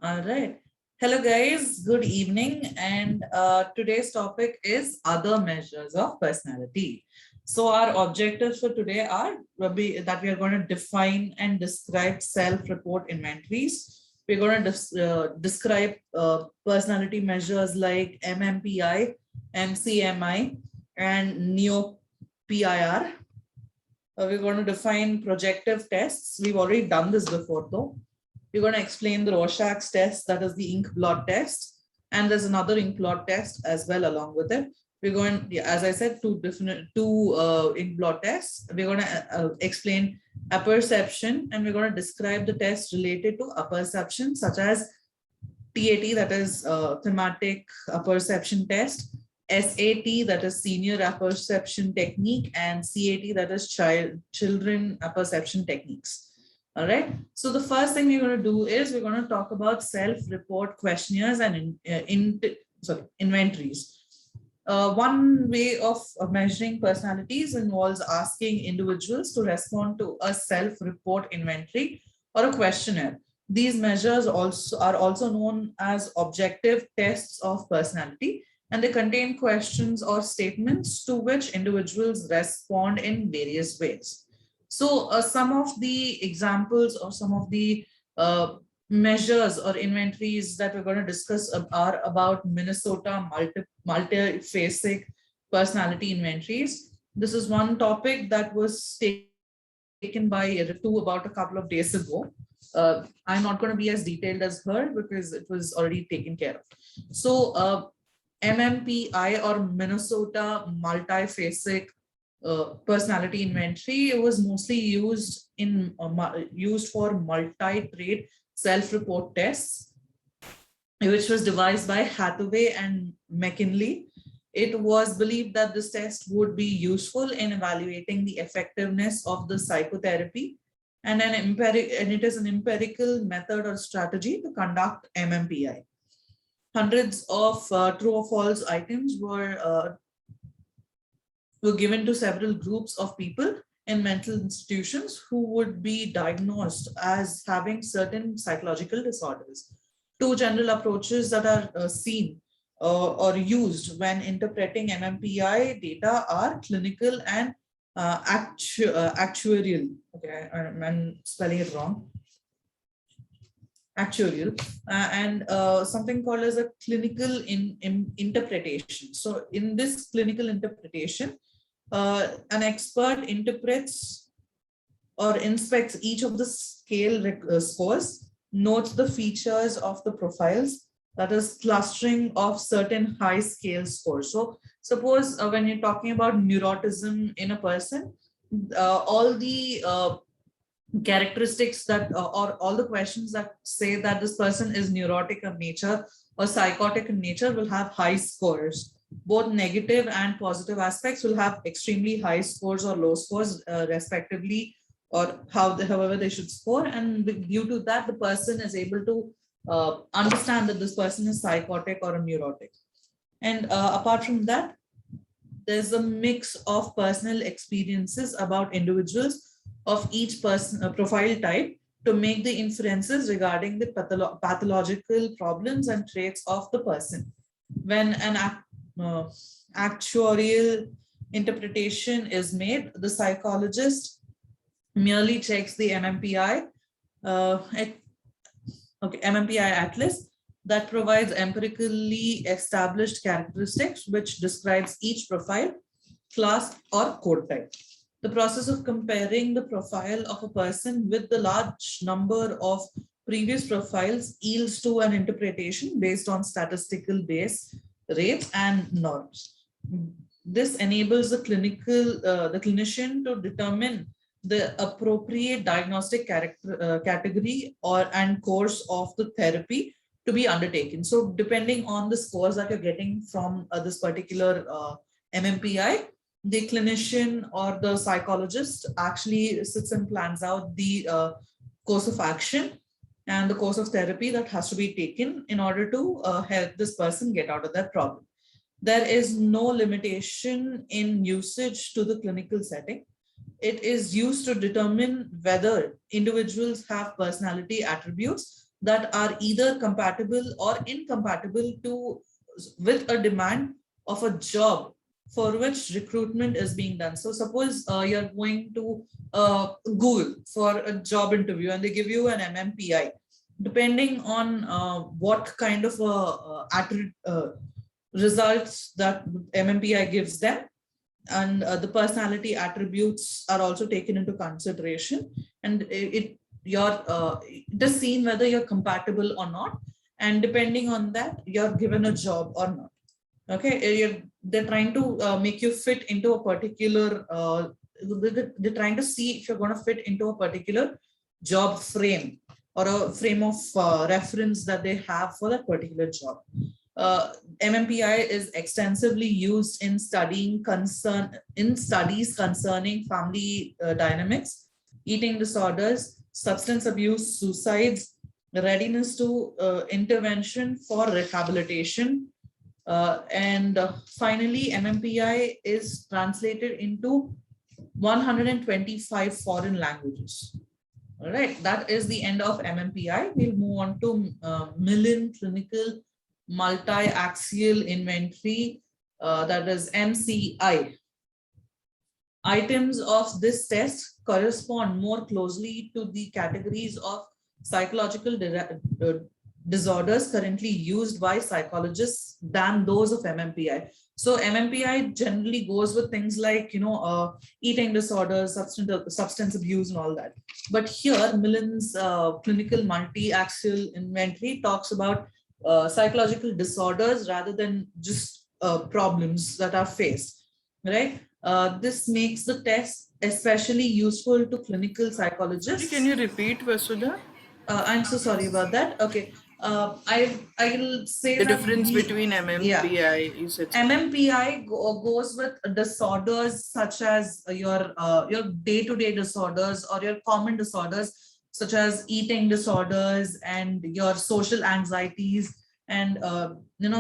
All right. Hello, guys. Good evening. And today's topic is other measures of personality. So, our objectives for today are that we are going to define and describe self-report inventories. We're going to describe personality measures like MMPI, MCMI, and NEO-PIR. We're going to define projective tests. We've already done this before, though. We're going to explain the Rorschach's test, that is the ink blot test. And there's another ink blot test as well along with it. We're going, as I said, two ink blot tests. We're going to explain apperception, and we're going to describe the tests related to apperception, such as TAT, that is thematic apperception test, SAT, that is senior apperception technique, and CAT, that is children apperception techniques. All right. So the first thing we're going to do is we're going to talk about self-report questionnaires and inventories. One way of measuring personalities involves asking individuals to respond to a self-report inventory or a questionnaire. These measures are also known as objective tests of personality, and they contain questions or statements to which individuals respond in various ways. So some of the examples or some of the measures or inventories that we're going to discuss are about Minnesota multiphasic personality inventories. This is one topic that was taken by Ritu about a couple of days ago. I'm not going to be as detailed as her because it was already taken care of. So MMPI or Minnesota multiphasic personality inventory, it was mostly used for multi-trait self-report tests, which was devised by Hathaway and McKinley. It was believed that this test would be useful in evaluating the effectiveness of the psychotherapy, and it is an empirical method or strategy to conduct MMPI. Hundreds of true or false items were given to several groups of people in mental institutions who would be diagnosed as having certain psychological disorders. Two general approaches that are seen or used when interpreting MMPI data are clinical and actuarial. Okay, I'm spelling it wrong. Actuarial and something called as a clinical interpretation. So in this clinical interpretation, an expert interprets or inspects each of the scale scores, notes the features of the profiles, that is clustering of certain high scale scores. So suppose when you're talking about neuroticism in a person, all the characteristics that or all the questions that say that this person is neurotic in nature or psychotic in nature will have high scores. Both negative and positive aspects will have extremely high scores or low scores respectively, or however they should score, and due to that the person is able to understand that this person is psychotic or a neurotic. And apart from that, there's a mix of personal experiences about individuals of each person profile type to make the inferences regarding the pathological problems and traits of the person. When an actuarial interpretation is made, the psychologist merely checks the MMPI, MMPI atlas that provides empirically established characteristics which describes each profile, class, or code type. The process of comparing the profile of a person with the large number of previous profiles yields to an interpretation based on statistical base rates and norms. This enables the clinician to determine the appropriate diagnostic category and course of the therapy to be undertaken. So depending on the scores that you're getting from this particular MMPI, the clinician or the psychologist actually sits and plans out the course of action and the course of therapy that has to be taken in order to help this person get out of that problem. There is no limitation in usage to the clinical setting. It is used to determine whether individuals have personality attributes that are either compatible or incompatible with a demand of a job for which recruitment is being done. So suppose you're going to Google for a job interview and they give you an MMPI. Depending on what kind of results that MMPI gives them, and the personality attributes are also taken into consideration, and it is seen whether you're compatible or not, and depending on that you're given a job or not. Okay, they're trying to make you fit into a particular they're trying to see if you're going to fit into a particular job frame or a frame of reference that they have for that particular job. MMPI is extensively used in studies concerning family dynamics, eating disorders, substance abuse, suicides, readiness to intervention for rehabilitation. Finally, MMPI is translated into 125 foreign languages. All right, that is the end of MMPI. We'll move on to Millin Clinical Multi-Axial Inventory, that is MCI. Items of this test correspond more closely to the categories of psychological disorders currently used by psychologists than those of MMPI. So MMPI generally goes with things like, eating disorders, substance abuse and all that. But here Millin's clinical multi-axial inventory talks about psychological disorders rather than just problems that are faced, right? This makes the test especially useful to clinical psychologists. Can you repeat, Vasudha? I'm so sorry about that. Okay. I'll say the that difference between MMPI is MMPI goes with disorders such as your day-to-day disorders or your common disorders such as eating disorders and your social anxieties and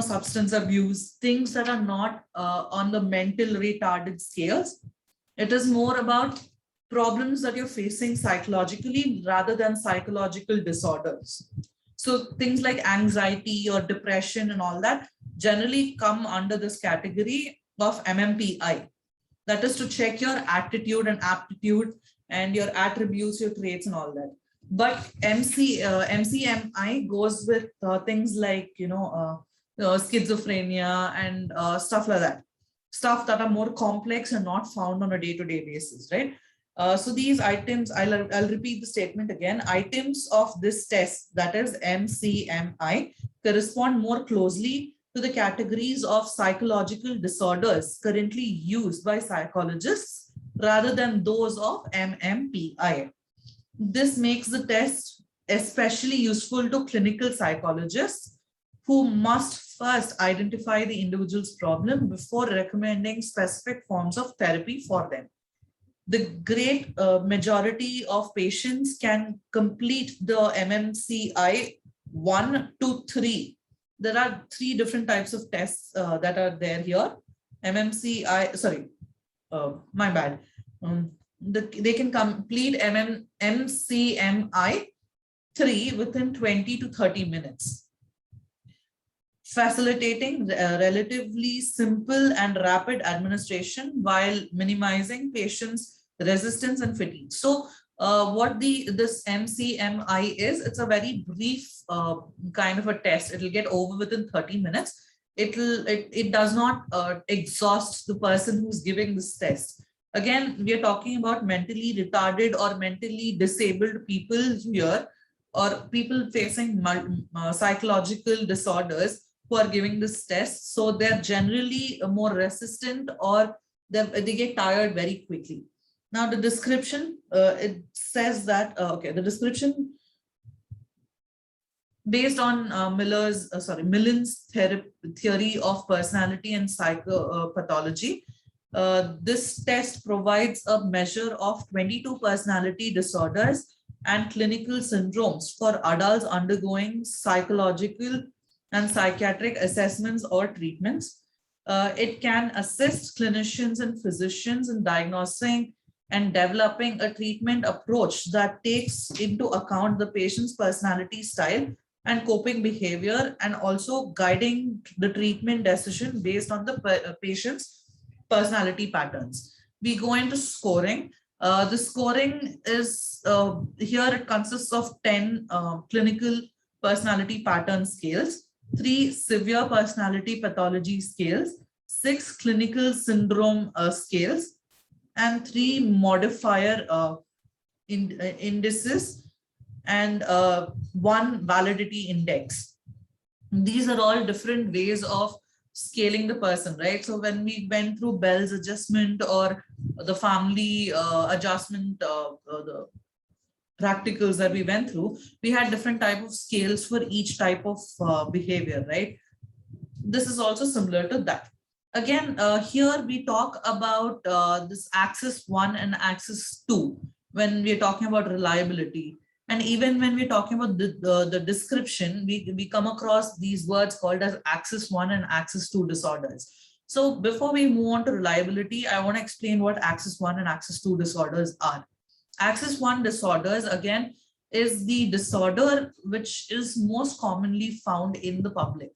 substance abuse, things that are not on the mental retarded scales. It is more about problems that you're facing psychologically rather than psychological disorders. So things like anxiety or depression and all that generally come under this category of MMPI. That is to check your attitude and aptitude and your attributes, your traits and all that. But MCMI goes with things like, schizophrenia and stuff like that. Stuff that are more complex and not found on a day-to-day basis, right? So these items, I'll repeat the statement again. Items of this test, that is MCMI, correspond more closely to the categories of psychological disorders currently used by psychologists rather than those of MMPI. This makes the test especially useful to clinical psychologists who must first identify the individual's problem before recommending specific forms of therapy for them. The great majority of patients can complete the MMCI 1 to 3. There are 3 different types of tests that are there here. MMCI, sorry, my bad. They can complete MCMI 3 within 20 to 30 minutes, facilitating relatively simple and rapid administration while minimizing patients' resistance and fatigue. So what this MCMI is, it's a very brief kind of a test. It'll get over within 30 minutes. It does not exhaust the person who's giving this test. Again, we are talking about mentally retarded or mentally disabled people here, or people facing psychological disorders who are giving this test. So they're generally more resistant, or they get tired very quickly. Now the description, it says that, the description based on Millin's theory of personality and psychopathology. This test provides a measure of 22 personality disorders and clinical syndromes for adults undergoing psychological and psychiatric assessments or treatments. It can assist clinicians and physicians in diagnosing and developing a treatment approach that takes into account the patient's personality style and coping behavior, and also guiding the treatment decision based on the patient's personality patterns. We go into scoring. The scoring is here, it consists of 10 clinical personality pattern scales, 3 severe personality pathology scales, 6 clinical syndrome scales, and 3 modifier indices, and 1 validity index. These are all different ways of scaling the person, right? So when we went through Bell's adjustment or the family adjustment, the practicals that we went through, we had different type of scales for each type of behavior, right? This is also similar to that. Again, here we talk about this axis 1 and axis 2 when we're talking about reliability. And even when we're talking about the description, we come across these words called as axis 1 and axis 2 disorders. So before we move on to reliability, I want to explain what axis 1 and axis 2 disorders are. Axis 1 disorders, again, is the disorder which is most commonly found in the public.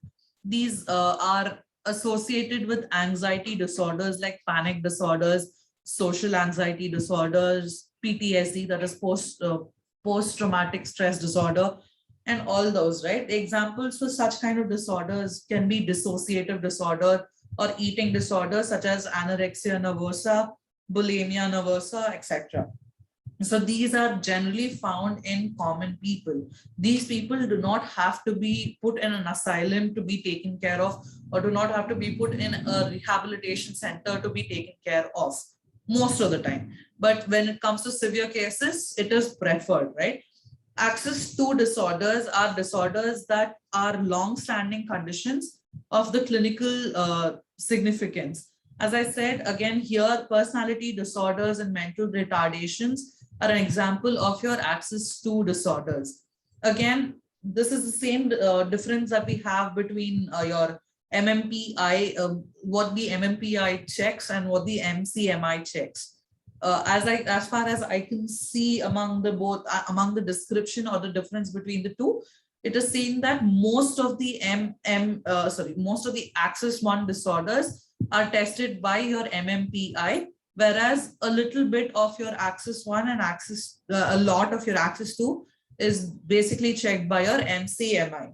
These are associated with anxiety disorders like panic disorders, social anxiety disorders, PTSD, that is post-traumatic stress disorder, and all those, right? The examples for such kind of disorders can be dissociative disorder or eating disorders such as anorexia nervosa, bulimia nervosa, etc. So these are generally found in common people. These people do not have to be put in an asylum to be taken care of, or do not have to be put in a rehabilitation center to be taken care of most of the time. But when it comes to severe cases, it is preferred, right? Axis 2 disorders are disorders that are long-standing conditions of the clinical significance. As I said, again, here, personality disorders and mental retardations are an example of your axis 2 disorders. Again, this is the same difference that we have between your MMPI, what the MMPI checks and what the MCMI checks. As far as I can see among the among the description or the difference between the two, it is seen that most of the most of the axis 1 disorders are tested by your MMPI, whereas a little bit of your axis 1 and a lot of your axis 2 is basically checked by your MCMI.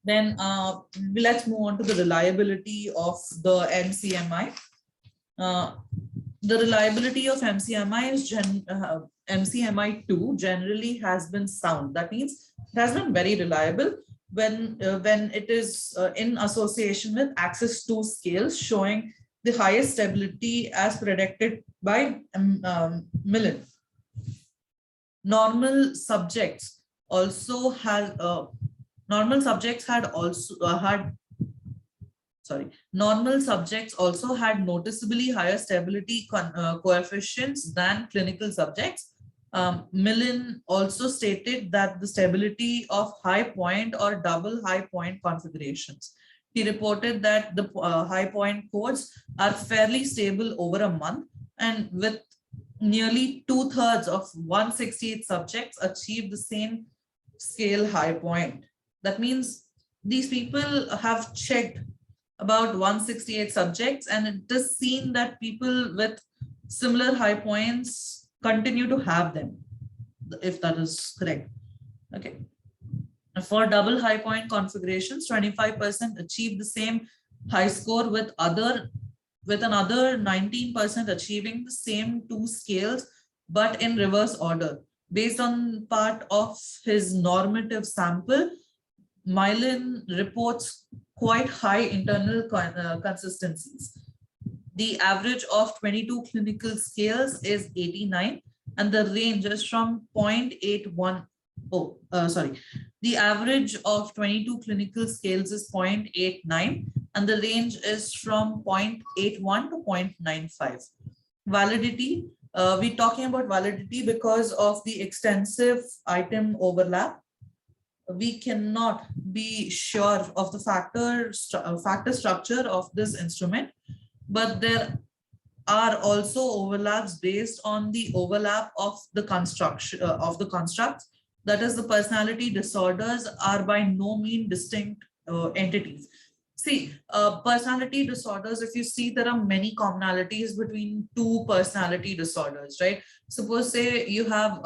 Then let's move on to the reliability of the MCMI. The reliability of MCMI is MCMI2 generally has been sound. That means it has been very reliable when it is in association with axis 2 scales showing the highest stability as predicted by Millen. Normal subjects also had normal subjects also had noticeably higher stability coefficients than clinical subjects. Millen also stated that the stability of high point or double high point configurations. He reported that the high point codes are fairly stable over a month, and with nearly 2/3 of 168 subjects achieved the same scale high point. That means these people have checked about 168 subjects, and it is seen that people with similar high points continue to have them, if that is correct. Okay. For double high point configurations, 25% achieve the same high score, with another 19% achieving the same 2 scales, but in reverse order. Based on part of his normative sample, Millen reports quite high internal consistencies. The average of 22 clinical scales is 89, and the range is from 0.81. The average of 22 clinical scales is 0.89, and the range is from 0.81 to 0.95. Validity, we're talking about validity because of the extensive item overlap. We cannot be sure of the factor structure of this instrument, but there are also overlaps based on the overlap of the construction of the constructs. That is, the personality disorders are by no means distinct entities. See, personality disorders, if you see, there are many commonalities between two personality disorders, right? Suppose, say, you have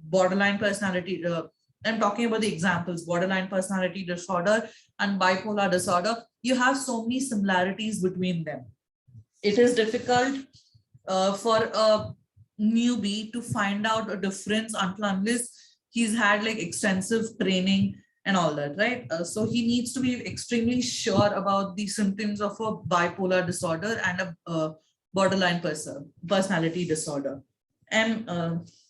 borderline personality. I'm talking about the examples, borderline personality disorder and bipolar disorder. You have so many similarities between them. It is difficult for a newbie to find out a difference unless he's had like extensive training and all that, right? So he needs to be extremely sure about the symptoms of a bipolar disorder and a borderline personality disorder. And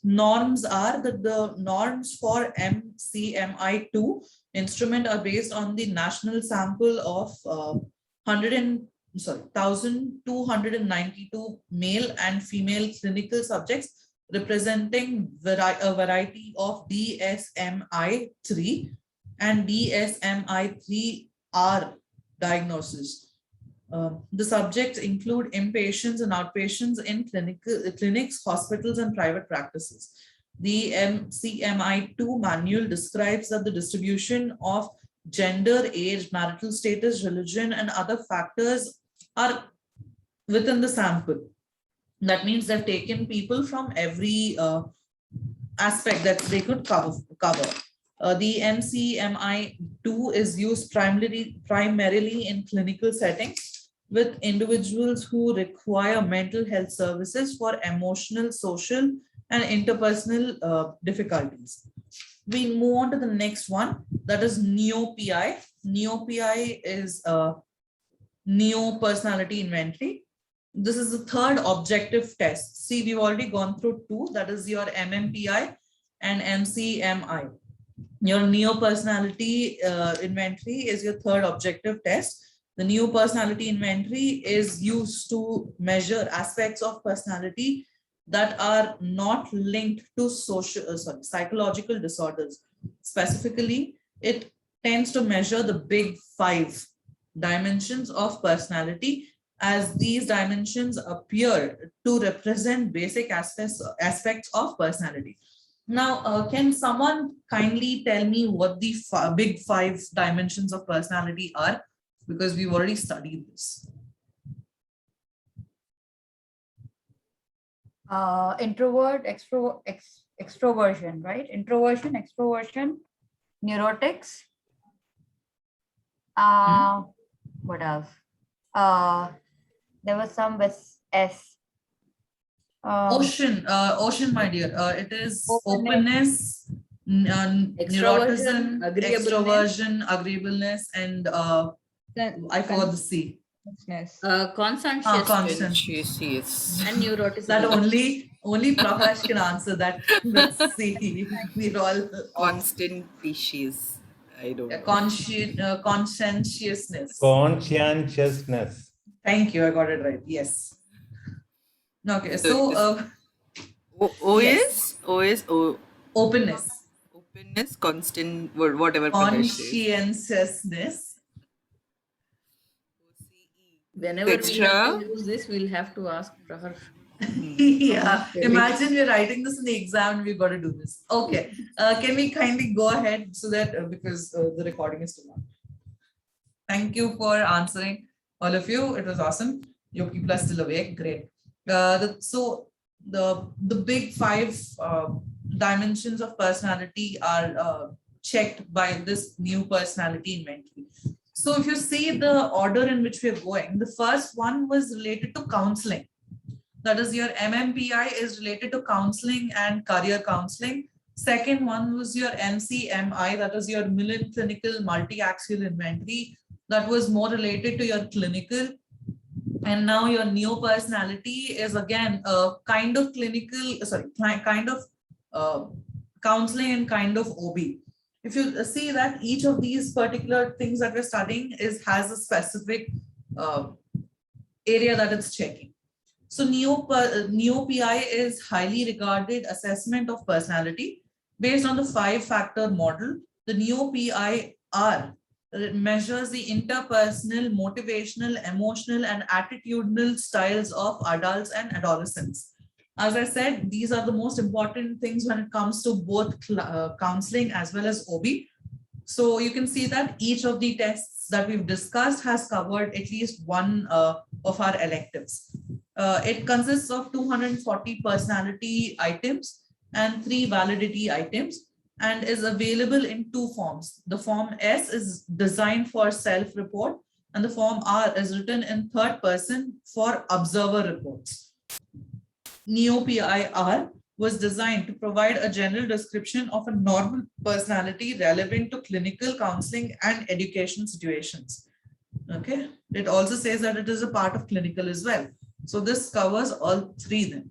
norms are that the norms for MCMI2 instrument are based on the national sample of 1,292 male and female clinical subjects representing a variety of DSM-3 and DSM-3R diagnosis. The subjects include inpatients and outpatients in clinics, hospitals, and private practices. The MCMI2 manual describes that the distribution of gender, age, marital status, religion, and other factors are within the sample. That means they've taken people from every aspect that they could cover. The MCMI2 is used primarily in clinical settings with individuals who require mental health services for emotional, social, and interpersonal difficulties. We move on to the next one, that is NEO-PI. NEO-PI is Neo Personality Inventory. This is the third objective test. See, we've already gone through two, that is your MMPI and MCMI. Your Neo Personality Inventory is your third objective test. The Neo Personality Inventory is used to measure aspects of personality that are not linked to psychological disorders. Specifically, it tends to measure the big 5 dimensions of personality, as these dimensions appear to represent basic aspects of personality. Now, can someone kindly tell me what the big 5 dimensions of personality are? Because we've already studied this. Introvert, extroversion, right? Introversion, extroversion, neurotics. What else? There was some with S. Ocean, my dear. It is openness, neuroticism, extroversion, agreeableness, and I forgot the C. Conscientiousness and neuroticism. That only Prakash can answer that. Let's see. We're all Constant species. I don't know. Conscientiousness. Conscientiousness. Thank you. I got it right. Yes. Okay. So openness, constant, whatever. Conscientiousness. Whenever we have to use this, we'll have to ask Prahar. Yeah, imagine we're writing this in the exam and we've got to do this. Okay, can we kindly go ahead so that because the recording is still on. Thank you for answering, all of you. It was awesome. Your people are still awake. Great. So the big 5 dimensions of personality are checked by this New Personality Inventory. So if you see the order in which we are going, the first one was related to counseling. That is, your MMPI is related to counseling and career counseling. Second one was your MCMI, that is your Millen Clinical Multi-Axial Inventory. That was more related to your clinical. And now your Neo Personality is again a kind of clinical, counseling and kind of OB. If you see that each of these particular things that we're studying has a specific area that it's checking. So Neo-PI is highly regarded assessment of personality based on the 5-factor model. The Neo-PI-R measures the interpersonal, motivational, emotional, and attitudinal styles of adults and adolescents. As I said, these are the most important things when it comes to both counseling as well as OB. So you can see that each of the tests that we've discussed has covered at least one of our electives. It consists of 240 personality items and 3 validity items, and is available in 2 forms. The form S is designed for self-report, and the form R is written in 3rd person for observer reports. NEO-PIR was designed to provide a general description of a normal personality relevant to clinical counseling and education situations. Okay, it also says that it is a part of clinical as well. So this covers all 3 then.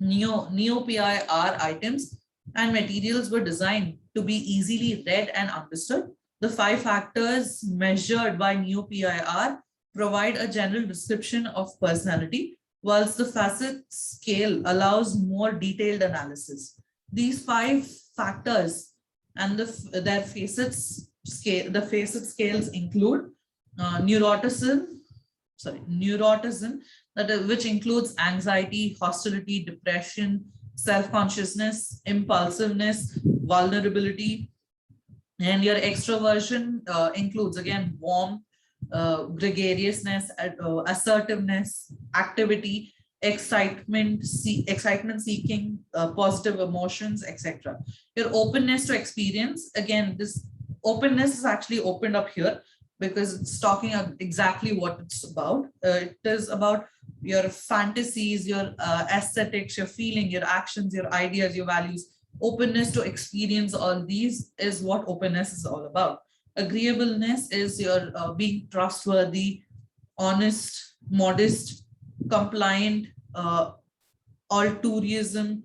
NEO-PIR items and materials were designed to be easily read and understood. The 5 factors measured by NEO-PIR provide a general description of personality, whilst the facet scale allows more detailed analysis. These 5 factors and their facets scale, the facet scales include neuroticism, which includes anxiety, hostility, depression, self-consciousness, impulsiveness, vulnerability, and your extroversion includes again warmth, gregariousness, assertiveness, activity, excitement seeking, positive emotions, etc. Your openness to experience, again, this openness is actually opened up here because it's talking exactly what it's about. It is about your fantasies, your aesthetics, your feeling, your actions, your ideas, your values. Openness to experience all these is what openness is all about. Agreeableness is your being trustworthy, honest, modest, compliant, altruism,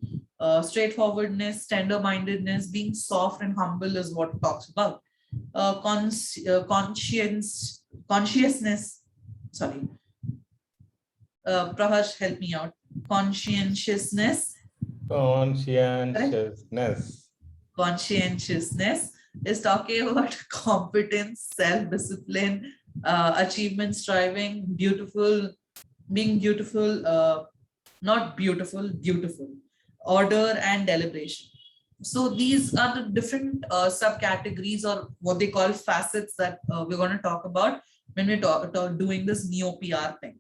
straightforwardness, tender-mindedness, being soft and humble is what it talks about. Consciousness, sorry. Praharsh, help me out. Conscientiousness is talking about competence, self-discipline, achievement, striving, beautiful, being beautiful, not beautiful, beautiful, order and deliberation. So these are the different subcategories or what they call facets that we're going to talk about when we're doing this NEO-PIR thing.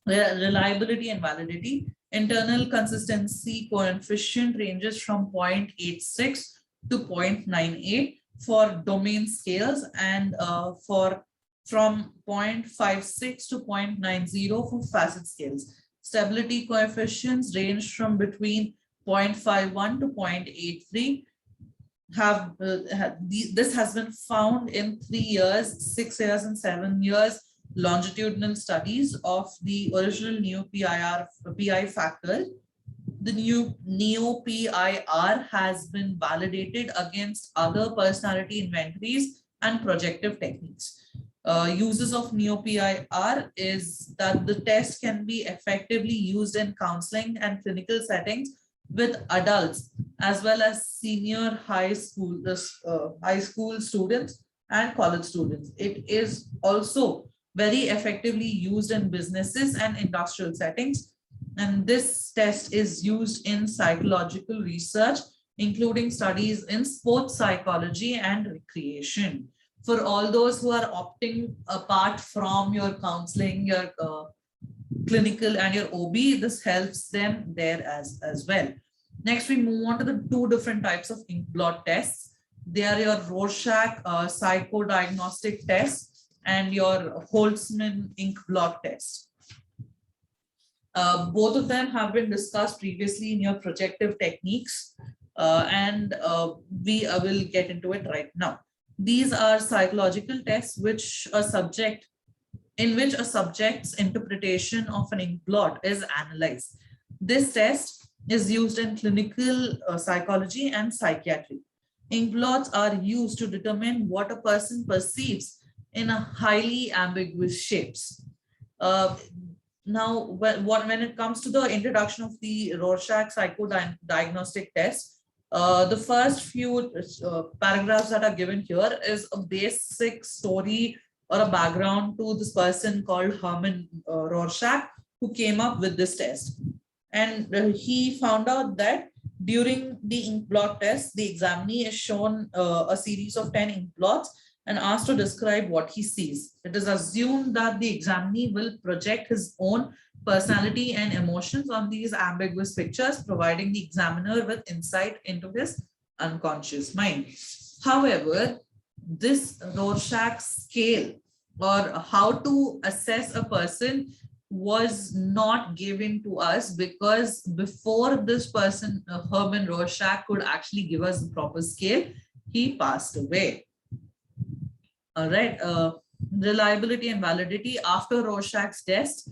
Reliability and validity. Internal consistency coefficient ranges from 0.86 to 0.98 for domain scales and from 0.56 to 0.90 for facet scales. Stability coefficients range from between 0.51 to 0.83. This has been found in 3 years, 6 years, and 7 years longitudinal studies of the original NEO-PI factor. The new NEO-PIR has been validated against other personality inventories and projective techniques. Uses of NEO-PIR is that the test can be effectively used in counseling and clinical settings with adults as well as senior high school students and college students. It is also very effectively used in businesses and industrial settings. And this test is used in psychological research, including studies in sports psychology and recreation. For all those who are opting apart from your counseling, your clinical and your OB, this helps them there as well. Next, we move on to the 2 different types of ink blot tests. They are your Rorschach psychodiagnostic test and your Holtzman ink blot test. Both of them have been discussed previously in your projective techniques, and we will get into it right now. These are psychological tests in which a subject's interpretation of an ink blot is analyzed. This test is used in clinical psychology and psychiatry. Ink blots are used to determine what a person perceives in a highly ambiguous shapes. Now, when it comes to the introduction of the Rorschach psychodiagnostic test, The first few paragraphs that are given here is a basic story or a background to this person called Herman Rorschach, who came up with this test. And he found out that during the ink blot test, the examinee is shown a series of 10 ink blots and asked to describe what he sees. It is assumed that the examinee will project his own personality and emotions on these ambiguous pictures, providing the examiner with insight into his unconscious mind. However, this Rorschach scale, or how to assess a person, was not given to us, because before this person, Herman Rorschach, could actually give us the proper scale, he passed away. All right. Reliability and validity after Rorschach's test.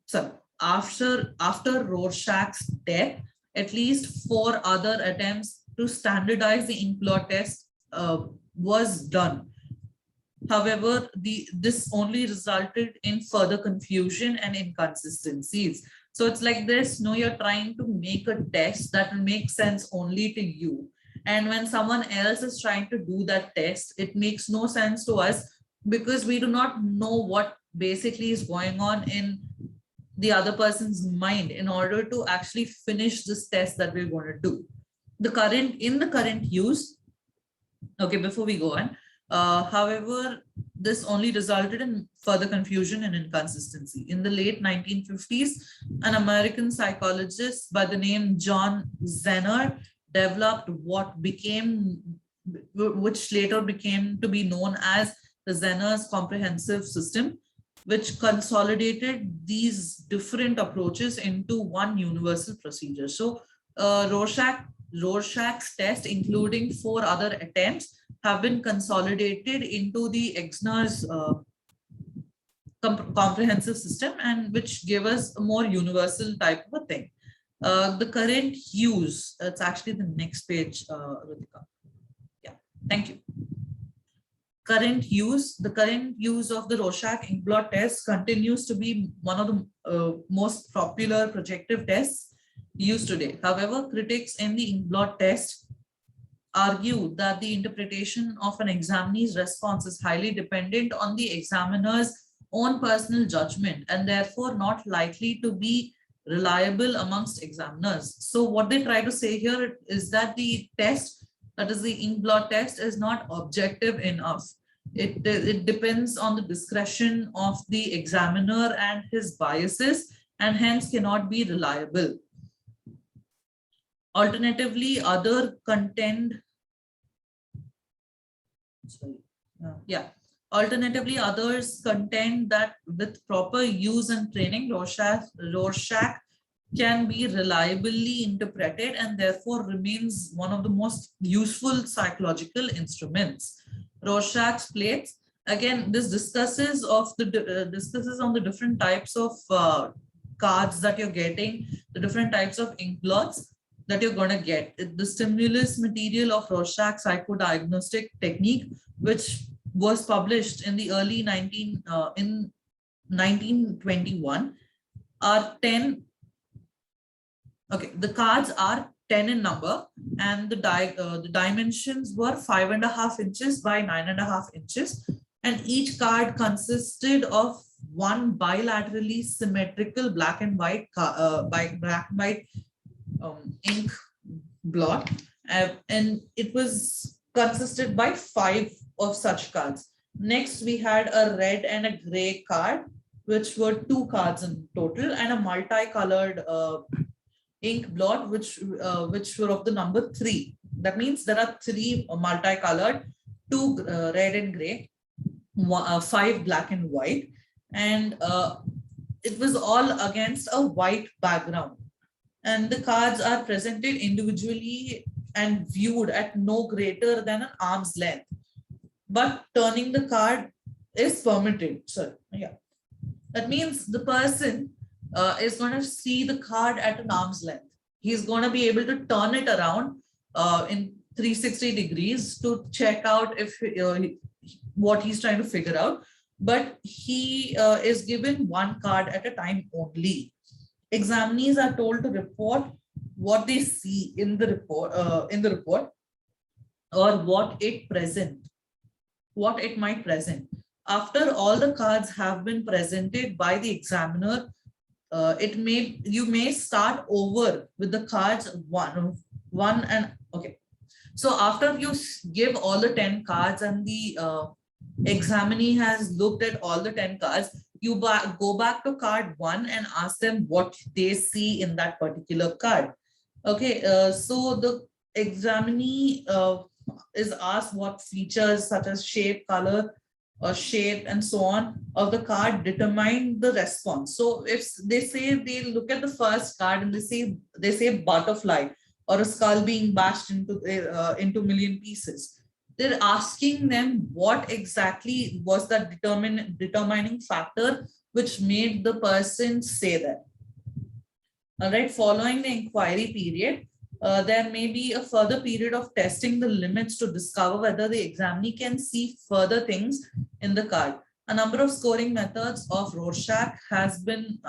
So after Rorschach's death, at least 4 other attempts to standardize the ink blot test was done. However, this only resulted in further confusion and inconsistencies. So it's like this, you're trying to make a test that will make sense only to you. And when someone else is trying to do that test, it makes no sense to us, because we do not know what basically is going on in the other person's mind in order to actually finish this test that we're going to do. In the current use, okay, before we go on, however, this only resulted in further confusion and inconsistency. In the late 1950s, an American psychologist by the name John Zenner developed which later became to be known as the Zenner's comprehensive system, which consolidated these different approaches into one universal procedure. So Rorschach's test, including 4 other attempts, have been consolidated into the Exner's comprehensive system, and which give us a more universal type of a thing. The current use, it's actually the next page, Ritika. Yeah, thank you. The current use of the Rorschach ink blot test continues to be one of the most popular projective tests used today. However, critics in the ink blot test argue that the interpretation of an examinee's response is highly dependent on the examiner's own personal judgment, and therefore not likely to be reliable amongst examiners. So what they try to say here is that the test, that is the ink blot test, is not objective enough. It depends on the discretion of the examiner and his biases, and hence cannot be reliable. Alternatively, others contend that with proper use and training, Rorschach can be reliably interpreted and therefore remains one of the most useful psychological instruments. Rorschach's plates, again, this discusses on the different types of cards that you're getting, the different types of ink blots that you're going to get. The stimulus material of Rorschach psychodiagnostic technique, which was published in the early 1921, are 10. Okay, the cards are 10 in number, and the dimensions were 5.5 inches by 9.5 inches, and each card consisted of one bilaterally symmetrical black and white ink blot, and it was consisted by 5 of such cards. Next, we had a red and a gray card, which were 2 cards in total, and a multicolored ink blot, which were of the number 3. That means there are 3 multicolored, 2 red and gray, 5 black and white, and it was all against a white background. And the cards are presented individually and viewed at no greater than an arm's length. But turning the card is permitted. So, yeah. That means the person is going to see the card at an arm's length. He's going to be able to turn it around in 360 degrees to check out if what he's trying to figure out. But he is given 1 card at a time only. Examinees are told to report what they see in the report, or what it might present. After all the cards have been presented by the examiner, you may start over with the cards one and okay. So after you give all the 10 cards and the examinee has looked at all the 10 cards, you go back to card 1 and ask them what they see in that particular card. Okay, so the examinee is asked what features such as shape, color, or shape, and so on of the card determine the response. So if they say, they look at the first card and they say butterfly or a skull being bashed into million pieces, they're asking them what exactly was that determining factor which made the person say that. All right, following the inquiry period, there may be a further period of testing the limits to discover whether the examinee can see further things in the card. A number of scoring methods of Rorschach have been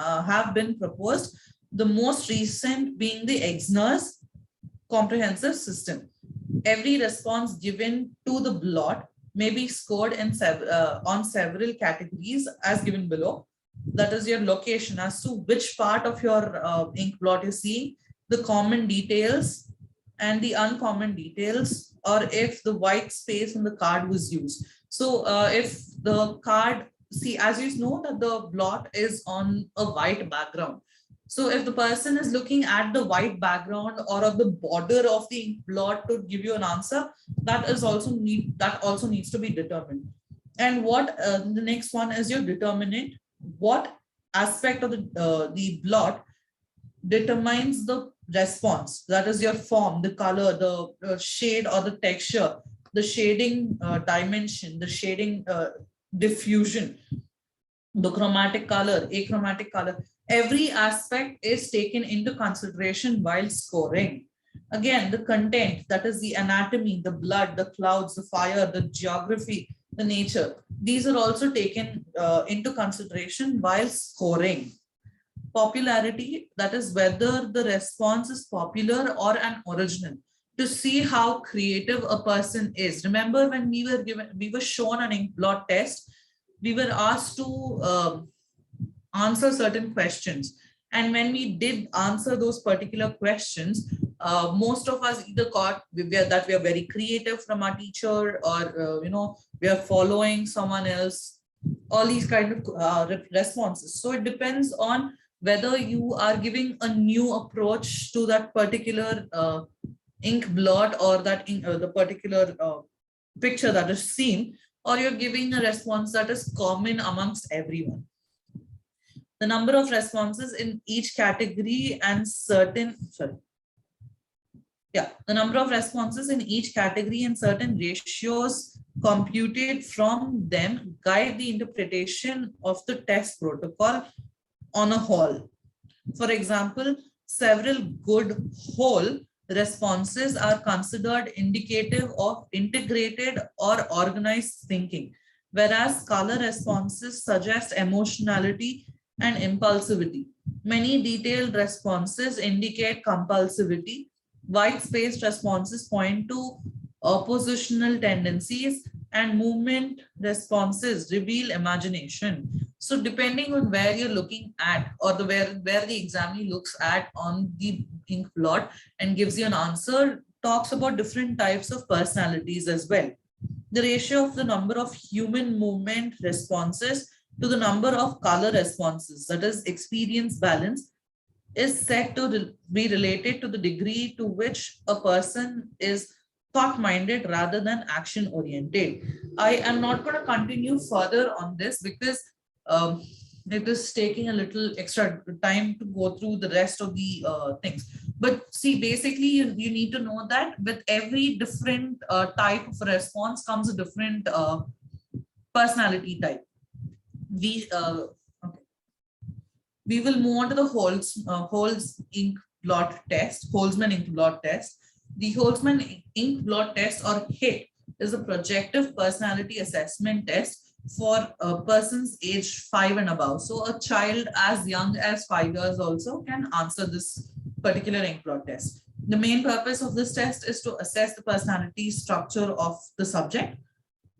proposed, the most recent being the Exner's comprehensive system. Every response given to the blot may be scored on several categories as given below. That is your location, as to which part of your ink blot you see, the common details and the uncommon details, or if the white space in the card was used. So if the card, see, as you know that the blot is on a white background. So if the person is looking at the white background or of the border of the ink blot to give you an answer, that also needs to be determined. And what the next one is your determinant. What aspect of the blot determines the response? That is your form, the color, the shade or the texture, the shading dimension, the shading diffusion, the chromatic color, achromatic color. Every aspect is taken into consideration while scoring. Again, the content, that is the anatomy, the blood, the clouds, the fire, the geography, the nature. These are also taken into consideration while scoring. Popularity, that is whether the response is popular or an original, to see how creative a person is. Remember when we were shown an ink blot test, we were asked to answer certain questions. And when we did answer those particular questions, most of us either got that we are very creative from our teacher, or we are following someone else, all these kind of responses. So it depends on whether you are giving a new approach to that particular ink blot or that the particular picture that is seen, or you're giving a response that is common amongst everyone. The number of responses in each category and the number of responses in each category and certain ratios computed from them guide the interpretation of the test protocol on a whole. For example, several good whole responses are considered indicative of integrated or organized thinking, whereas color responses suggest emotionality and impulsivity. Many detailed responses indicate compulsivity. White space responses point to oppositional tendencies, and movement responses reveal imagination. So depending on where you're looking at, or where the examiner looks at on the ink blot and gives you an answer, talks about different types of personalities as well. The ratio of the number of human movement responses to the number of color responses, that is experience balance, is said to be related to the degree to which a person is thought-minded rather than action-oriented. I am not going to continue further on this because it is taking a little extra time to go through the rest of the things. But see, basically, you need to know that with every different type of response comes a different personality type. We will move on to the Holzman ink blot test. The Holzman ink blot test, or HIT, is a projective personality assessment test for persons aged 5 and above. So a child as young as 5 years also can answer this particular ink blot test. The main purpose of this test is to assess the personality structure of the subject,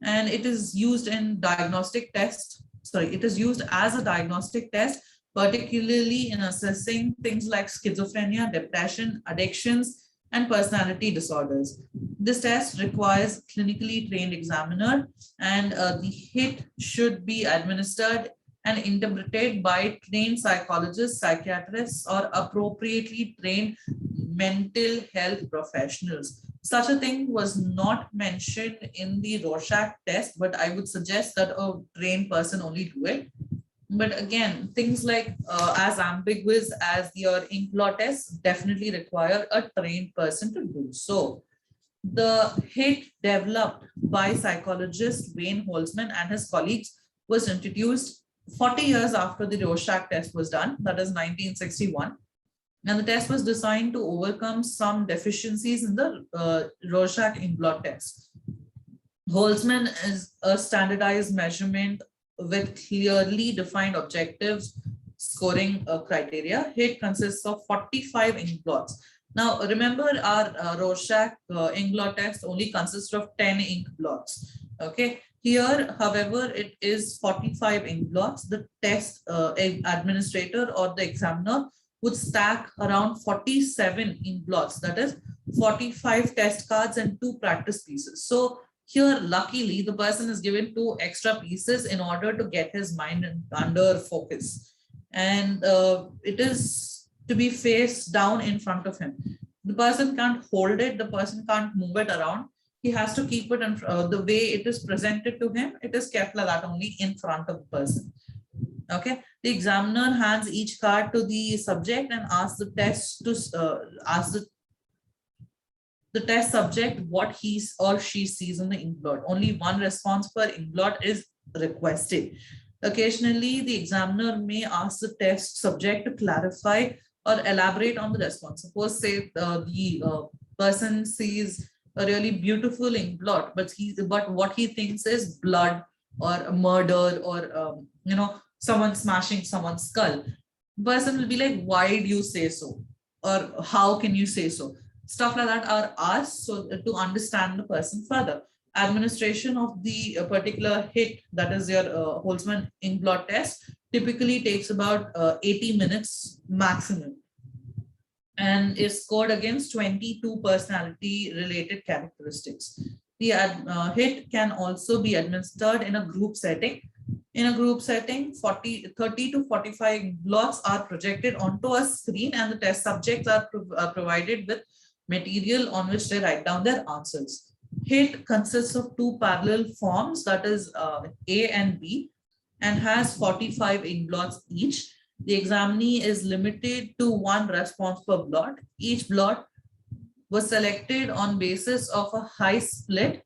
and it is used in diagnostic test. Sorry, it is used as a diagnostic test, particularly in assessing things like schizophrenia, depression, addictions, and personality disorders. This test requires clinically trained examiner, and the HIT should be administered and interpreted by trained psychologists, psychiatrists, or appropriately trained mental health professionals. Such a thing was not mentioned in the Rorschach test, but I would suggest that a trained person only do it. But again, things like as ambiguous as your ink blot test definitely require a trained person to do so. The HIT developed by psychologist Wayne Holzman and his colleagues was introduced 40 years after the Rorschach test was done, that is 1961. And the test was designed to overcome some deficiencies in the Rorschach ink blot test. Holzman is a standardized measurement with clearly defined objectives, scoring criteria. HIT consists of 45 ink blots. Now, remember our Rorschach ink blot test only consists of 10 ink blots. Okay. Here, however, it is 45 ink blots. The test administrator or the examiner would stack around 47 ink blots. That is 45 test cards and 2 practice pieces. So here, luckily, the person is given 2 extra pieces in order to get his mind under focus. And it is to be face down in front of him. The person can't hold it. The person can't move it around. He has to keep it in the way it is presented to him. It is kept like that only in front of the person. Okay. The examiner hands each card to the subject and asks the test to ask the test subject what he or she sees in the ink blot. Only one response per ink blot is requested. Occasionally, the examiner may ask the test subject to clarify or elaborate on the response. Suppose, say, the person sees a really beautiful ink blot, but what he thinks is blood or murder or someone smashing someone's skull. The person will be like, why do you say so? Or how can you say so? Stuff like that are asked so to understand the person further. Administration of the particular HIT, that is your Holzman ink blot test, typically takes about 80 minutes maximum and is scored against 22 personality related characteristics. The HIT can also be administered in a group setting. In a group setting, 30 to 45 blots are projected onto a screen and the test subjects are provided with material on which they write down their answers. HIT consists of 2 parallel forms, that is A and B, and has 45 ink blots each. The examinee is limited to 1 response per blot. Each blot was selected on basis of a high split,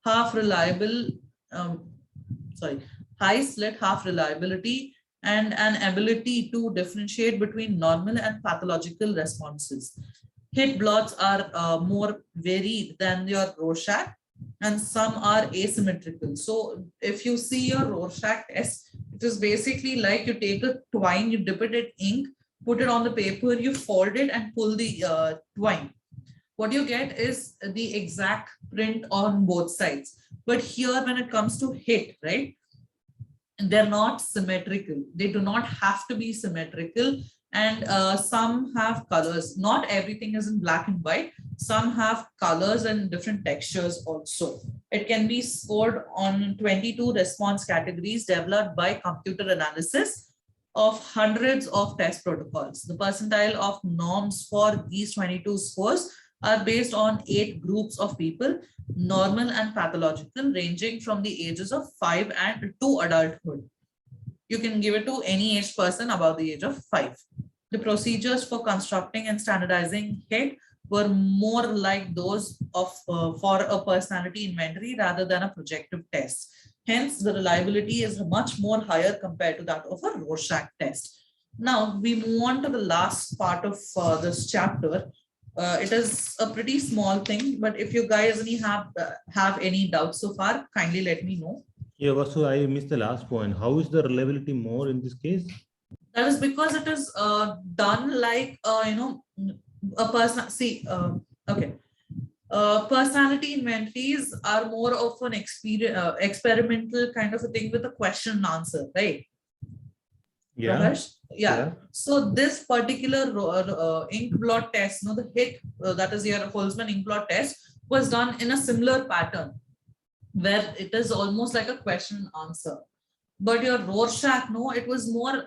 half reliability, and an ability to differentiate between normal and pathological responses. HIT blots are more varied than your Rorschach, and some are asymmetrical. So if you see your Rorschach test, it is basically like you take a twine, you dip it in ink, put it on the paper, you fold it and pull the twine. What you get is the exact print on both sides. But here, when it comes to HIT, right, they're not symmetrical. They do not have to be symmetrical. And some have colors. Not everything is in black and white. Some have colors and different textures also. It can be scored on 22 response categories developed by computer analysis of hundreds of test protocols. The percentile of norms for these 22 scores are based on 8 groups of people, normal and pathological, ranging from the ages of 5 and to adulthood. You can give it to any age person above the age of 5. The procedures for constructing and standardizing HIT were more like those of for a personality inventory rather than a projective test. Hence, the reliability is much more higher compared to that of a Rorschach test. Now, we move on to the last part of this chapter. It is a pretty small thing, but if you guys have any doubts so far, kindly let me know. Yeah, Vasu, I missed the last point. How is the reliability more in this case? That is because it is done like, a person. See, okay. Personality inventories are more of an experimental kind of a thing with a question and answer, right? Yeah. Prakash? Yeah. Yeah. So this particular ink blot test, the HIT, that is your Holzman ink blot test, was done in a similar pattern where it is almost like a question and answer. But your Rorschach, no, it was more,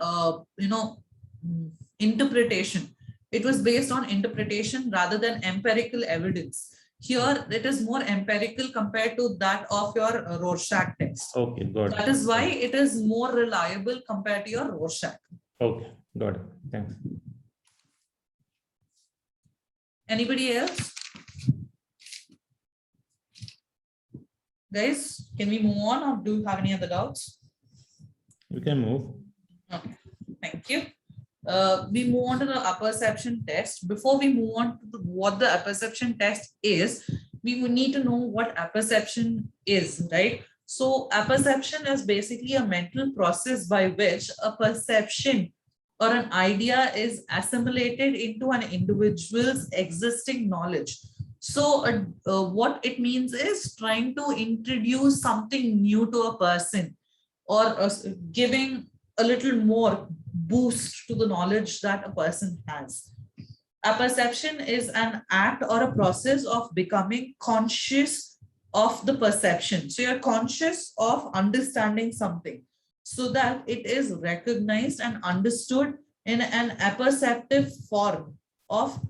interpretation. It was based on interpretation rather than empirical evidence. Here, it is more empirical compared to that of your Rorschach test. Okay, got That it. is why it is more reliable compared to your Rorschach. Okay, got it. Thanks. Anybody else? Guys, can we move on, or do you have any other doubts? You can move. Okay, thank you. We move on to the apperception test. Before we move on to what the apperception test is, we would need to know what apperception is, right? So apperception is basically a mental process by which a perception or an idea is assimilated into an individual's existing knowledge. So what it means is trying to introduce something new to a person, or giving a little more boost to the knowledge that a person has. Apperception is an act or a process of becoming conscious of the perception. So you're conscious of understanding something so that it is recognized and understood in an apperceptive form of,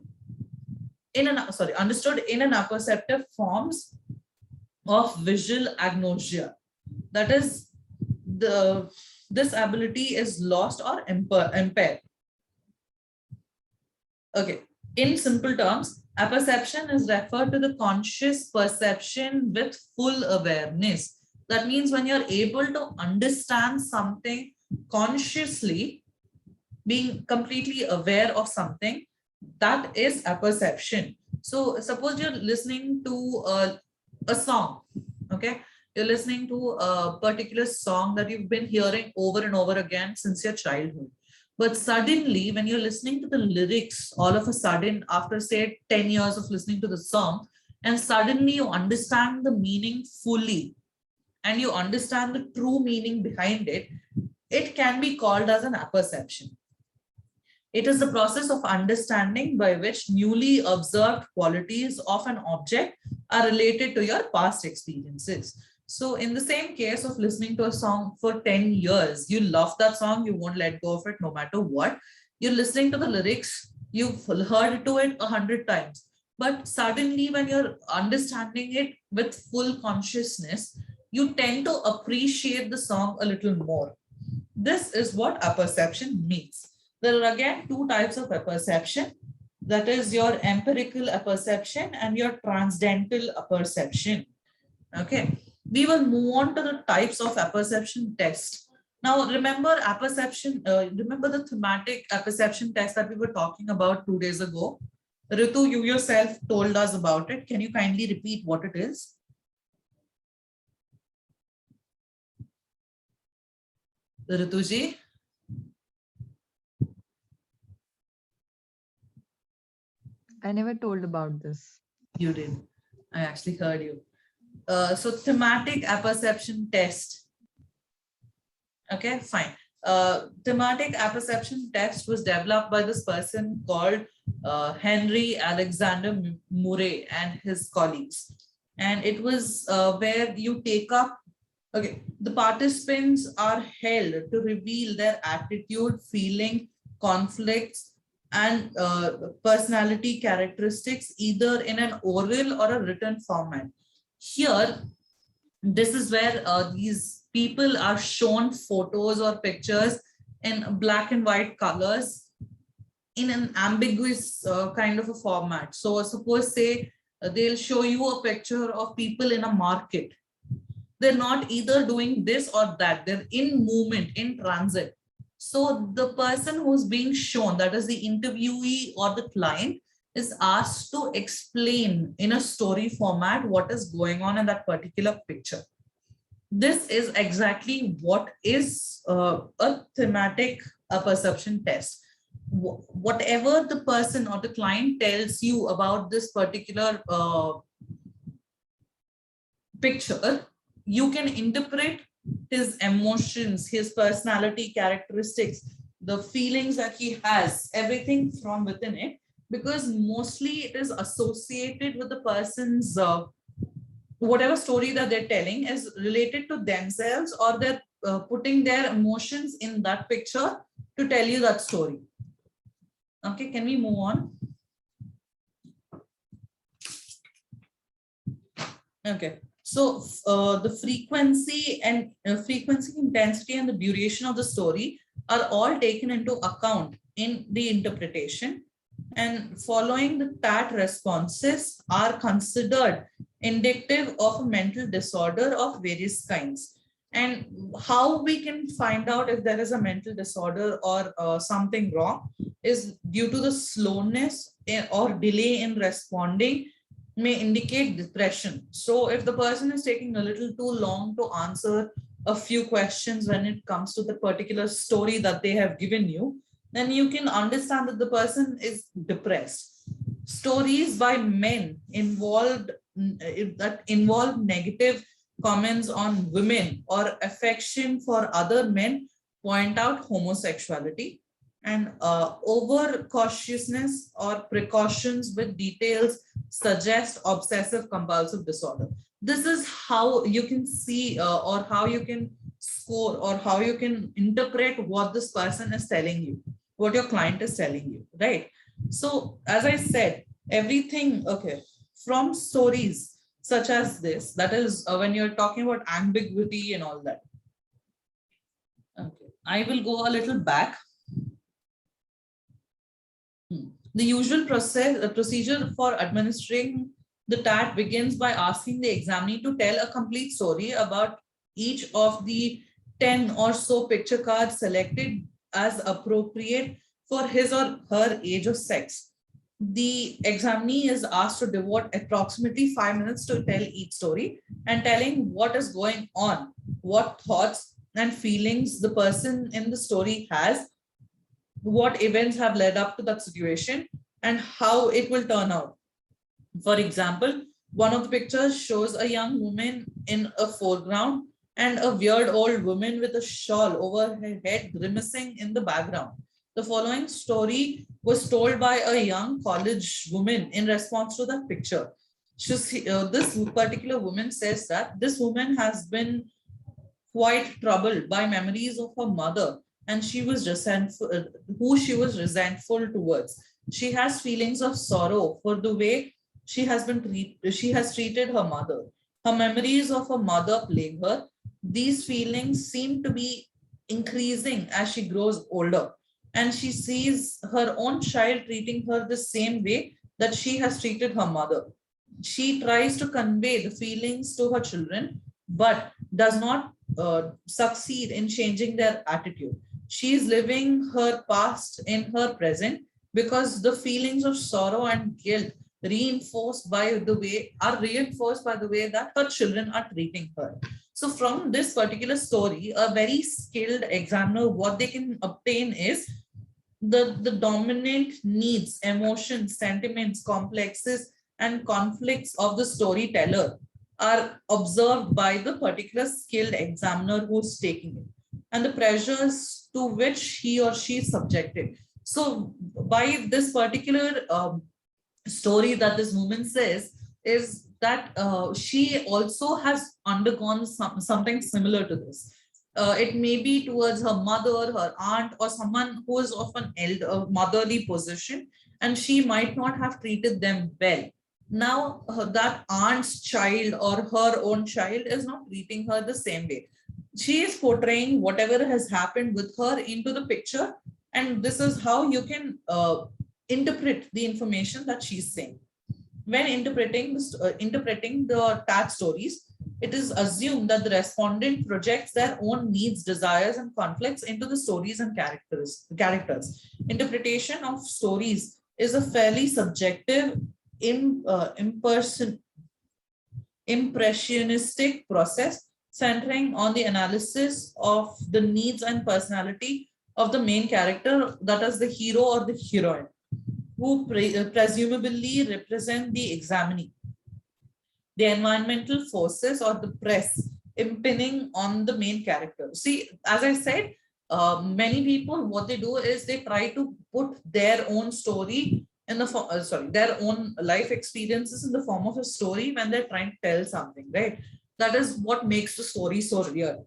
understood in an apperceptive forms of visual agnosia. That is, this ability is lost or impaired. Okay, in simple terms, apperception is referred to the conscious perception with full awareness. That means when you're able to understand something consciously, being completely aware of something, that is apperception. So suppose you're listening to a song, okay? You're listening to a particular song that you've been hearing over and over again since your childhood. But suddenly, when you're listening to the lyrics, all of a sudden, after say 10 years of listening to the song, and suddenly you understand the meaning fully, and you understand the true meaning behind it, it can be called as an apperception. It is the process of understanding by which newly observed qualities of an object are related to your past experiences. So in the same case of listening to a song for 10 years, you love that song, you won't let go of it no matter what. You're listening to the lyrics, you've heard to it 100 times. But suddenly when you're understanding it with full consciousness, you tend to appreciate the song a little more. This is what apperception means. There are again two types of apperception. That is your empirical apperception and your transcendental apperception. Okay. We will move on to the types of apperception test. Now, remember apperception, remember the thematic apperception test that we were talking about 2 days ago? Ritu, you yourself told us about it. Can you kindly repeat what it is? Rituji? I never told about this. You did. I actually heard you. So thematic apperception test. Okay, fine. Thematic apperception test was developed by this person called Henry Alexander Murray and his colleagues. And it was where you take up, okay, the participants are held to reveal their attitude, feeling, conflicts, and personality characteristics either in an oral or a written format. Here, this is where these people are shown photos or pictures in black and white colors in an ambiguous kind of a format. So suppose say they'll show you a picture of people in a market. They're not either doing this or that. They're in movement, in transit. So the person who's being shown, that is the interviewee or the client, is asked to explain in a story format what is going on in that particular picture. This is exactly what is a thematic a perception test. Whatever the person or the client tells you about this particular picture, you can interpret his emotions, his personality characteristics, the feelings that he has, everything from within it, because mostly it is associated with the person's whatever story that they're telling is related to themselves, or they're putting their emotions in that picture to tell you that story. Okay, can we move on? Okay, so the frequency, intensity, and the duration of the story are all taken into account in the interpretation, and following the TAT responses are considered indicative of a mental disorder of various kinds. And how we can find out if there is a mental disorder or something wrong is due to the slowness or delay in responding may indicate depression. So if the person is taking a little too long to answer a few questions when it comes to the particular story that they have given you, then you can understand that the person is depressed. Stories by men that involve negative comments on women or affection for other men point out homosexuality, and over cautiousness or precautions with details suggest obsessive compulsive disorder. This is how you can see or how you can score or how you can interpret what this person is telling you, what your client is telling you, right? So as I said, everything, okay, from stories such as this, that is when you're talking about ambiguity and all that. Okay, I will go a little back. The usual procedure for administering the TAT begins by asking the examinee to tell a complete story about each of the 10 or so picture cards selected as appropriate for his or her age or sex. The examinee is asked to devote approximately 5 minutes to tell each story and telling what is going on, what thoughts and feelings the person in the story has, what events have led up to that situation, and how it will turn out. For example, one of the pictures shows a young woman in a foreground and a weird old woman with a shawl over her head grimacing in the background. The following story was told by a young college woman in response to that picture. This particular woman says that this woman has been quite troubled by memories of her mother, and she was resentful, who she was resentful towards. She has feelings of sorrow for the way she has treated her mother. Her memories of her mother plague her. These feelings seem to be increasing as she grows older, and she sees her own child treating her the same way that she has treated her mother. She tries to convey the feelings to her children, but does not succeed in changing their attitude. She is living her past in her present because the feelings of sorrow and guilt reinforced by the way that her children are treating her. So from this particular story, a very skilled examiner, what they can obtain is the dominant needs, emotions, sentiments, complexes, and conflicts of the storyteller are observed by the particular skilled examiner who's taking it, and the pressures to which he or she is subjected. So by this particular story that this woman says is that she also has undergone something similar to this. It may be towards her mother, her aunt, or someone who is of an motherly position, and she might not have treated them well. Now that aunt's child or her own child is not treating her the same way. She is portraying whatever has happened with her into the picture, and this is how you can interpret the information that she's saying. When interpreting the TAT stories, it is assumed that the respondent projects their own needs, desires, and conflicts into the stories and characters. Interpretation of stories is a fairly subjective, impressionistic process centering on the analysis of the needs and personality of the main character, that is the hero or the heroine, who presumably represent the examinee, the environmental forces or the press impinging on the main character. See, as I said, many people, what they do is they try to put their own story in the form, their own life experiences in the form of a story when they're trying to tell something, right? That is what makes the story so real.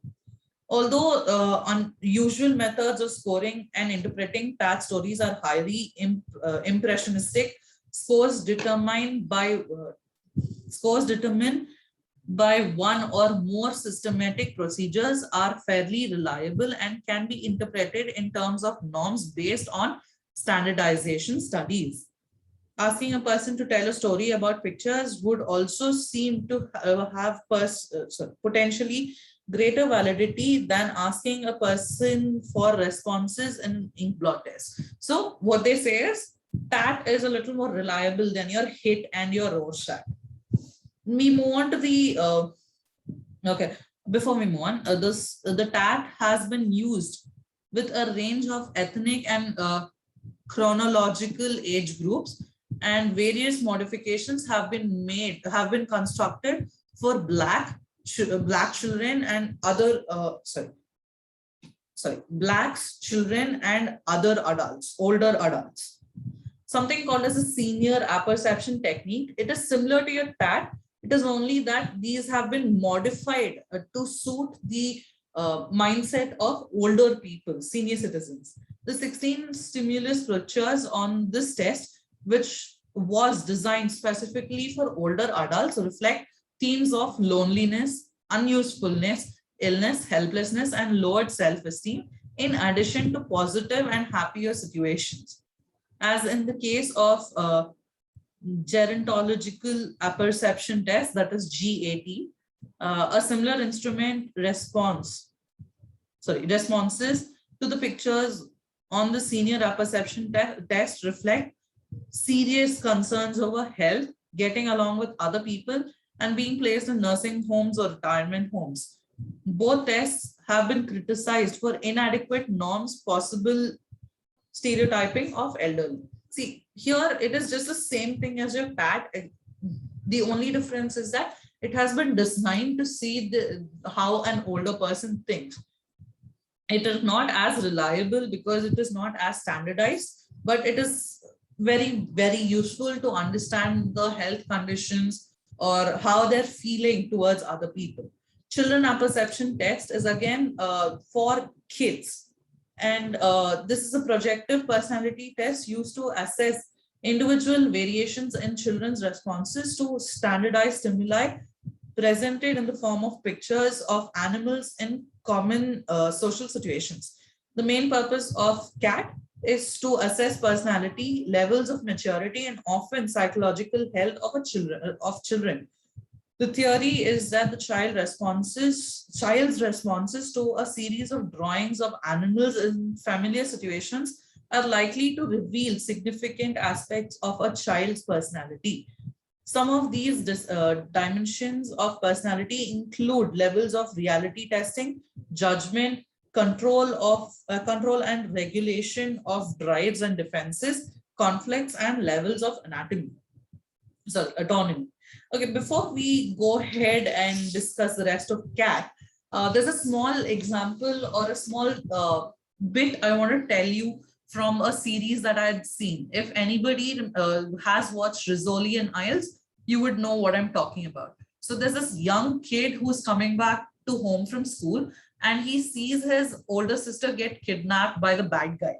Although unusual methods of scoring and interpreting Pat stories are highly impressionistic, scores determined by one or more systematic procedures are fairly reliable and can be interpreted in terms of norms based on standardization studies. Asking a person to tell a story about pictures would also seem to have potentially greater validity than asking a person for responses in inkblot tests. So what they say is that is a little more reliable than your hit and your Rorschach. We move on to the okay. Before we move on, the TAT has been used with a range of ethnic and chronological age groups, and various modifications have been constructed for black children and other blacks, children and other adults, older adults. Something called as a senior apperception technique. It is similar to your TAT. It is only that these have been modified to suit the mindset of older people, senior citizens. The 16 stimulus procedures on this test, which was designed specifically for older adults, reflect themes of loneliness, unusefulness, illness, helplessness, and lowered self-esteem, in addition to positive and happier situations. As in the case of gerontological apperception test, that is GAT, a similar instrument responses to the pictures on the senior apperception test reflect serious concerns over health, getting along with other people, and being placed in nursing homes or retirement homes. Both tests have been criticized for inadequate norms, possible stereotyping of elderly. See, here it is just the same thing as your TAT. The only difference is that it has been designed to see how an older person thinks. It is not as reliable because it is not as standardized, but it is very, very useful to understand the health conditions or how they're feeling towards other people. Children apperception test is again for kids. And this is a projective personality test used to assess individual variations in children's responses to standardized stimuli presented in the form of pictures of animals in common social situations. The main purpose of CAT is to assess personality, levels of maturity, and often psychological health of children. The theory is that the child's responses to a series of drawings of animals in familiar situations are likely to reveal significant aspects of a child's personality. Some of these dimensions of personality include levels of reality testing, judgment, control and regulation of drives and defenses, conflicts, and levels of autonomy. Okay, before we go ahead and discuss the rest of CAT, there's a small example or a small bit I want to tell you from a series that I'd seen. If anybody has watched Rizzoli and Isles, you would know what I'm talking about. So there's this young kid who's coming back to home from school, and he sees his older sister get kidnapped by the bad guy.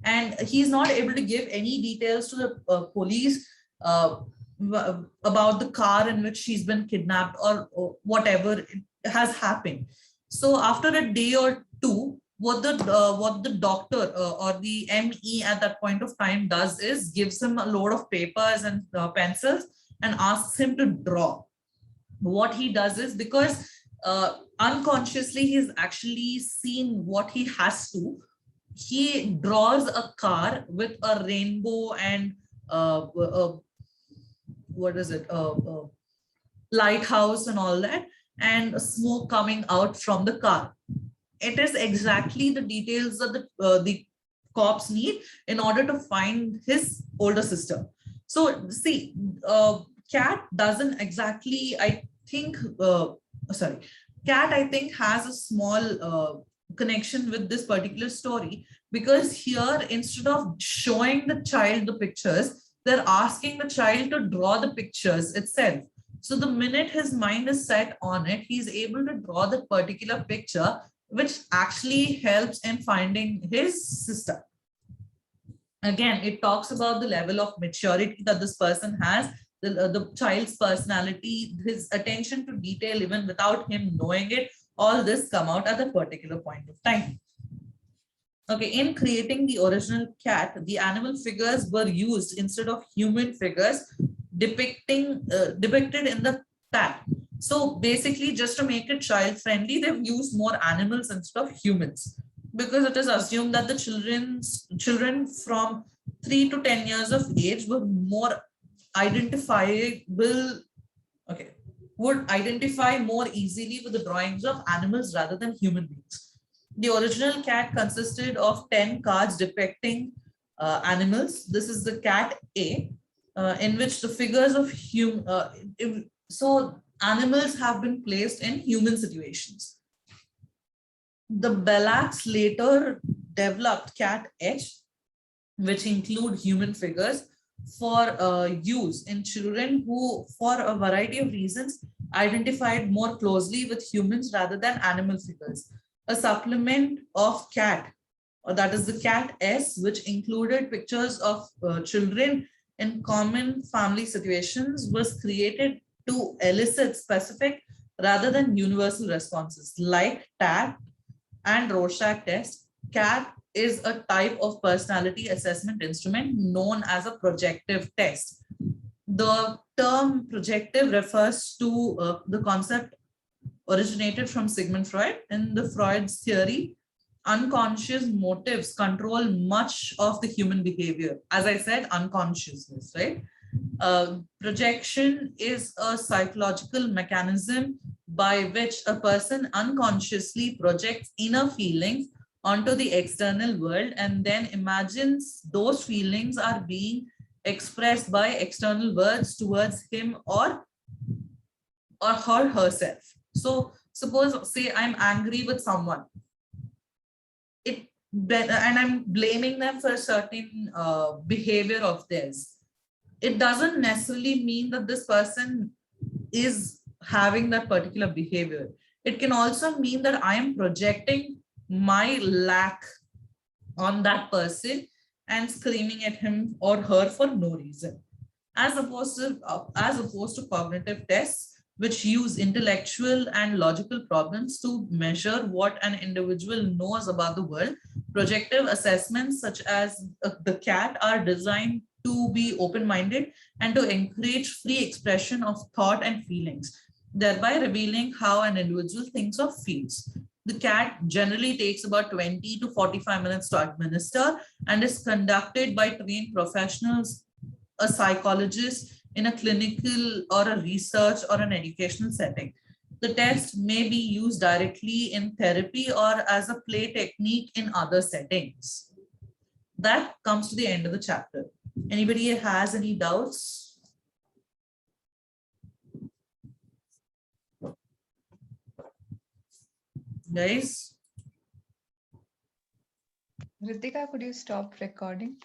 And he's not able to give any details to the police about the car in which she's been kidnapped or whatever has happened. So after a day or two, what the doctor or the ME at that point of time does is gives him a load of papers and pencils and asks him to draw. What he does is, because unconsciously he's actually seen what he has to, he draws a car with a rainbow and lighthouse and all that, and smoke coming out from the car. it is exactly the details that the cops need in order to find his older sister. So see, cat doesn't exactly, I think, cat I think has a small connection with this particular story, because here instead of showing the child the pictures, they're asking the child to draw the pictures itself. So the minute his mind is set on it, he's able to draw that particular picture, which actually helps in finding his sister. Again, it talks about the level of maturity that this person has, the child's personality, his attention to detail, even without him knowing it. All this come out at a particular point of time. Okay, in creating the original cat, the animal figures were used instead of human figures depicted in the cat. So basically, just to make it child friendly, they've used more animals instead of humans, because it is assumed that the children from 3 to 10 years of age were more identifiable, okay, would identify more easily with the drawings of animals rather than human beings. The original cat consisted of 10 cards depicting animals. This is the cat A, in which the figures of so animals have been placed in human situations. The Bellacs later developed cat H, which include human figures for use in children who, for a variety of reasons, identified more closely with humans rather than animal figures. A supplement of cat, or that is the cat S, which included pictures of children in common family situations, was created to elicit specific rather than universal responses. Like TAT and Rorschach test, CAT is a type of personality assessment instrument known as a projective test. The term projective refers to the concept originated from Sigmund Freud. In the Freud's theory, unconscious motives control much of the human behavior. As I said, unconsciousness, right? Projection is a psychological mechanism by which a person unconsciously projects inner feelings onto the external world and then imagines those feelings are being expressed by external words towards him or her herself. So suppose, say I'm angry with someone, and I'm blaming them for a certain behavior of theirs. It doesn't necessarily mean that this person is having that particular behavior. It can also mean that I am projecting my lack on that person and screaming at him or her for no reason. As opposed to cognitive tests, which use intellectual and logical problems to measure what an individual knows about the world, projective assessments such as the CAT are designed to be open-minded and to encourage free expression of thought and feelings, thereby revealing how an individual thinks or feels. The CAT generally takes about 20 to 45 minutes to administer and is conducted by trained professionals, a psychologist, in a clinical or a research or an educational setting. The test may be used directly in therapy or as a play technique in other settings. That comes to the end of the chapter. Anybody has any doubts? Guys? Ritika, could you stop recording?